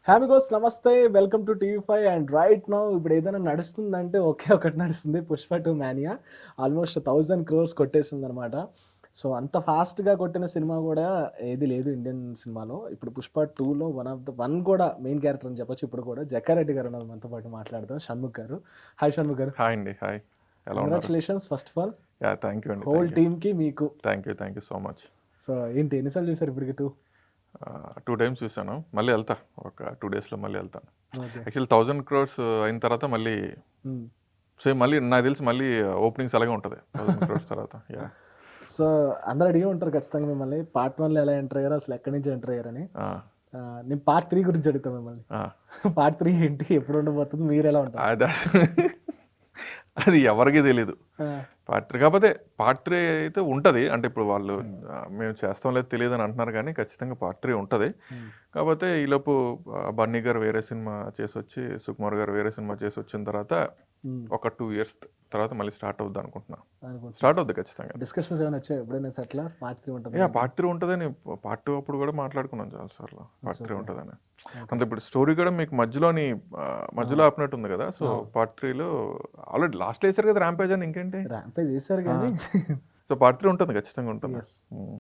హామిగోస్ నమస్తే, welcome to TV5. And right now ఇప్పుడు ఏదైనా నడుస్తుందంటే ఒకే ఒకటి నడుస్తుంది, పుష్ప 2 మానియా. ఆల్మోస్ట్ 1000 crores కొట్టేసింది అనమాట. సో అంత ఫాస్ట్గా కొట్టిన సినిమా కూడా ఏది లేదు ఇండియన్ సినిమాలో. ఇప్పుడు పుష్ప 2లో వన్ కూడా మెయిన్ క్యారెక్టర్ అని చెప్పొచ్చు. ఇప్పుడు కూడా జక్కారెడ్డి గారు ఉన్నారు మనతో పాటు మాట్లాడదాం. షణ్ముఖ్ గారు, హాయ్ షణ్ముఖ్ గారు. హాయ్ అండి, హాయ్. ఎలా ఉన్నారు? Congratulations first of all. Yeah, thank you అండి. హోల్ టీమ్కి మీకు. Thank you so much. So ఏంటి ఎన్నిసార్లు చూసారు ఇప్పటికి 2? 2 times చూసాను. మళ్ళీ వెళ్తా, ఒక 2 daysలో మళ్ళీ వెళ్తాను. ఓకే. యాక్చువల్లీ 1000 crores అయిన తర్వాత మళ్ళీ సేమ్ మళ్ళీ నాకు తెలిసి మళ్ళీ ఓపెనింగ్స్ అలాగే ఉంటుంది 1000 crores తర్వాత. యా. సో అందరు అడిగి ఉంటారు ఖచ్చితంగా మిమ్మల్ని, పార్ట్ 1లో ఎలా ఎంటర్ అయ్యారు, అసలు ఎక్కడి నుంచి ఎంటర్ అయ్యారని. నేను పార్ట్ 3 గురించి అడుగుతాను మిమ్మల్ని. పార్ట్ 3 ఏంటి, ఎప్పుడు ఉండబోతుంది, మీరు ఎలా ఉంటారు? అది ఎవరికి తెలీదు పార్ట్ 3. కాకపోతే పార్ట్ 3 అయితే ఉంటుంది. అంటే ఇప్పుడు వాళ్ళు మేము చేస్తాం లేదు తెలియదు అని అంటున్నారు, కానీ ఖచ్చితంగా పార్ట్ 3 ఉంటుంది. కాకపోతే ఈలోపు బన్నీ గారు వేరే సినిమా చేసి వచ్చి, సుకుమార్ గారు వేరే సినిమా చేసి వచ్చిన తర్వాత ఒక 2 years తర్వాత మళ్ళీ స్టార్ట్ అవుద్ది అనుకుంటున్నా. స్టార్ట్ అవుద్ది ఖచ్చితంగా. డిస్కషన్స్ ఏమైనా వచ్చాయి ఎప్పుడైనా సెటిల్ పార్ట్ 3 ఉంటుంది? పార్ట్ 3 ఉంటుందని పార్ట్ 2 అప్పుడు కూడా మాట్లాడుకున్నాం చాలా సార్లు, పార్ట్ 3 ఉంటుందని. అంత ఇప్పుడు స్టోరీ కూడా మీకు మధ్యలో ఆపినట్టు ఉంది కదా. సో పార్ట్ 3లో ఆల్రెడీ లాస్ట్ వేసారు కదా ర్యాంపేజ్ అని, ఇంకేంటి ర్యాంపేజ్ చేశారు కానీ సో పార్ట్ 3 ఉంటుంది, ఖచ్చితంగా ఉంటుంది.